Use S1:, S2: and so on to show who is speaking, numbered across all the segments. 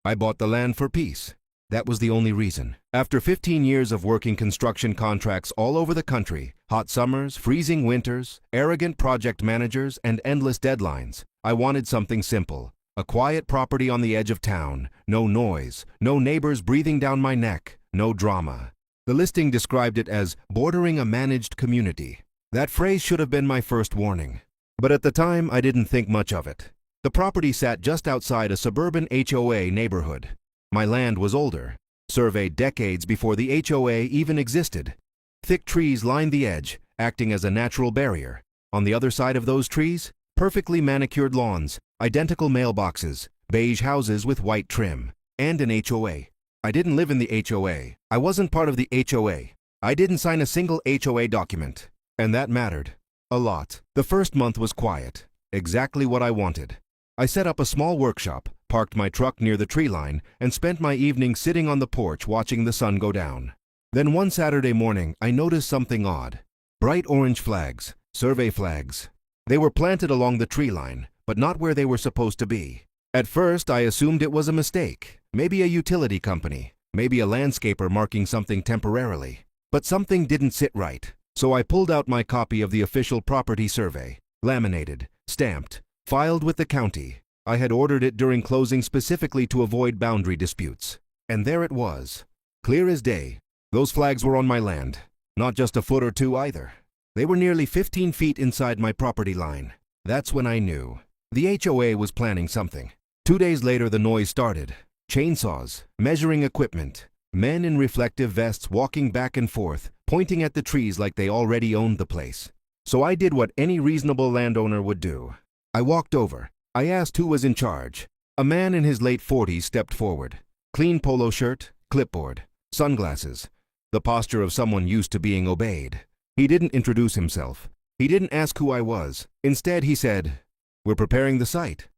S1: I bought the land for peace. That was the only reason. After 15 years of working construction contracts all over the country, hot summers, freezing winters, arrogant project managers, and endless deadlines, I wanted something simple. A quiet property on the edge of town. No noise, no neighbors breathing down my neck, no drama. The listing described it as bordering a managed community. That phrase should have been my first warning. But at the time, I didn't think much of it. The property sat just outside a suburban HOA neighborhood. My land was older, surveyed decades before the HOA even existed. Thick trees lined the edge, acting as a natural barrier. On the other side of those trees, perfectly manicured lawns, identical mailboxes, beige houses with white trim, and an HOA. I didn't live in the HOA. I wasn't part of the HOA. I didn't sign a single HOA document. And that mattered. A lot. The first month was quiet. Exactly what I wanted. I set up a small workshop, parked my truck near the tree line, and spent my evening sitting on the porch watching the sun go down. Then one Saturday morning, I noticed something odd. Bright orange flags, survey flags. They were planted along the tree line, but not where they were supposed to be. At first, I assumed it was a mistake. Maybe a utility company, maybe a landscaper marking something temporarily. But something didn't sit right. So I pulled out my copy of the official property survey, laminated, stamped, filed with the county. I had ordered it during closing specifically to avoid boundary disputes. And there it was, clear as day. Those flags were on my land, not just a foot or two either. They were nearly 15 feet inside my property line. That's when I knew. The HOA was planning something. 2 days later, the noise started. Chainsaws, measuring equipment, men in reflective vests walking back and forth, pointing at the trees like they already owned the place. So I did what any reasonable landowner would do. I walked over. I asked who was in charge. A man in his late 40s stepped forward. Clean polo shirt, clipboard, sunglasses. The posture of someone used to being obeyed. He didn't introduce himself. He didn't ask who I was. Instead, he said, "We're preparing the site."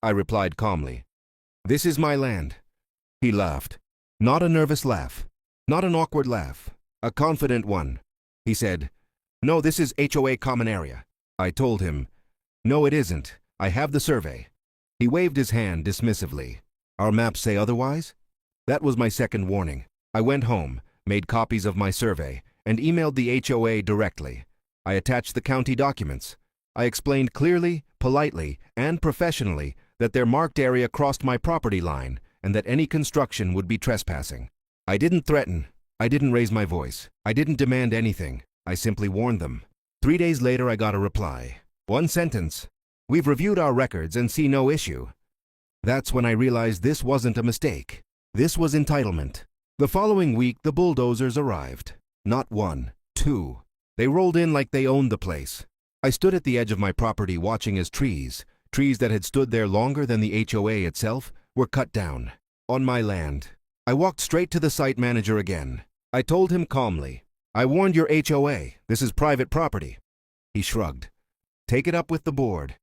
S1: I replied calmly, "This is my land." He laughed. Not a nervous laugh. Not an awkward laugh. A confident one. He said, "No, this is HOA common area." I told him, "No, it isn't. I have the survey." He waved his hand dismissively. "Our maps say otherwise?" That was my second warning. I went home, made copies of my survey, and emailed the HOA directly. I attached the county documents. I explained clearly, politely, and professionally that their marked area crossed my property line and that any construction would be trespassing. I didn't threaten. I didn't raise my voice. I didn't demand anything. I simply warned them. 3 days later, I got a reply. One sentence. "We've reviewed our records and see no issue." That's when I realized this wasn't a mistake. This was entitlement. The following week, the bulldozers arrived. Not one, two. They rolled in like they owned the place. I stood at the edge of my property watching as trees that had stood there longer than the HOA itself, were cut down. On my land. I walked straight to the site manager again. I told him calmly, "I warned your HOA. This is private property." He shrugged. "Take it up with the board."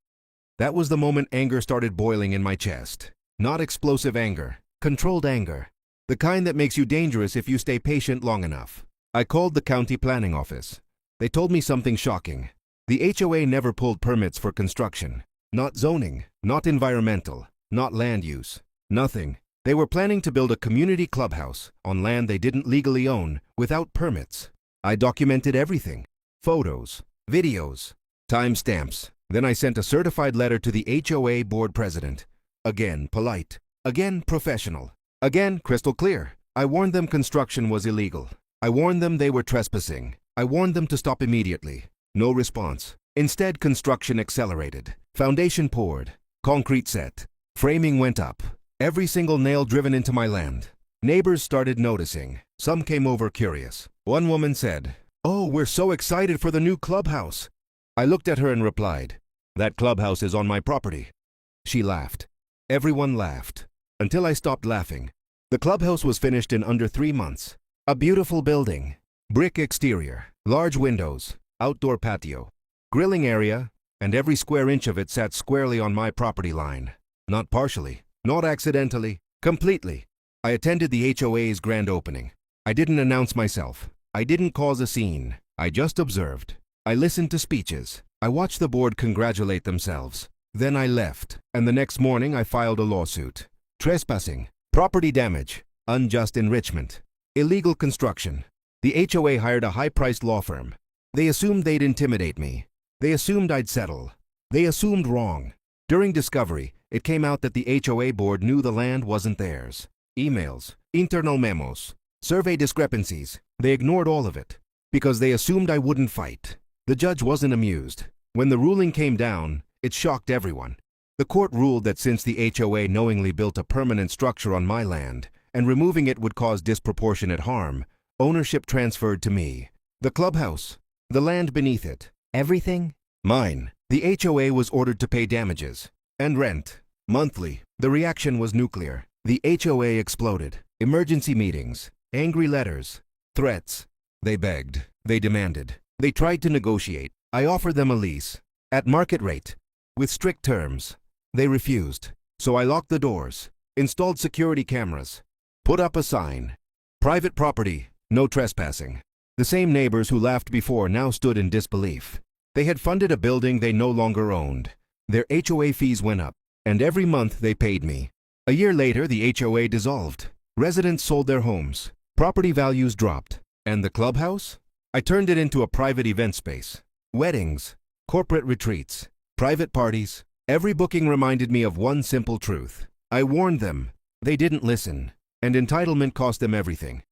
S1: That was the moment anger started boiling in my chest. Not explosive anger, controlled anger. The kind that makes you dangerous if you stay patient long enough. I called the county planning office. They told me something shocking. The HOA never pulled permits for construction. Not zoning, not environmental, not land use. Nothing. They were planning to build a community clubhouse on land they didn't legally own without permits. I documented everything. Photos, videos, timestamps. Then I sent a certified letter to the HOA board president. Again, polite. Again, professional. Again, crystal clear. I warned them construction was illegal. I warned them they were trespassing. I warned them to stop immediately. No response. Instead, construction accelerated. Foundation poured. Concrete set. Framing went up. Every single nail driven into my land. Neighbors started noticing. Some came over curious. One woman said, "Oh, we're so excited for the new clubhouse." I looked at her and replied, "That clubhouse is on my property." She laughed. Everyone laughed. Until I stopped laughing. The clubhouse was finished in under 3 months. A beautiful building. Brick exterior. Large windows. Outdoor patio. Grilling area. And every square inch of it sat squarely on my property line. Not partially. Not accidentally. Completely. I attended the HOA's grand opening. I didn't announce myself. I didn't cause a scene. I just observed. I listened to speeches. I watched the board congratulate themselves. Then I left, and the next morning I filed a lawsuit. Trespassing. Property damage, unjust enrichment, illegal construction. The HOA hired a high-priced law firm. They assumed they'd intimidate me. They assumed I'd settle. They assumed wrong. During discovery, it came out that the HOA board knew the land wasn't theirs. Emails, internal memos, survey discrepancies. They ignored all of it because they assumed I wouldn't fight. The judge wasn't amused. When the ruling came down, it shocked everyone. The court ruled that since the HOA knowingly built a permanent structure on my land and removing it would cause disproportionate harm, ownership transferred to me. The clubhouse, the land beneath it, everything, mine. The HOA was ordered to pay damages and rent monthly. The reaction was nuclear. The HOA exploded. Emergency meetings, angry letters, threats. They begged. They demanded. They tried to negotiate. I offered them a lease at market rate with strict terms. They refused. So I locked the doors, installed security cameras, put up a sign. Private property, no trespassing. The same neighbors who laughed before now stood in disbelief. They had funded a building they no longer owned. Their HOA fees went up, and every month they paid me. A year later, the HOA dissolved. Residents sold their homes. Property values dropped. And the clubhouse? I turned it into a private event space. Weddings, corporate retreats, private parties. Every booking reminded me of one simple truth. I warned them. They didn't listen. And entitlement cost them everything.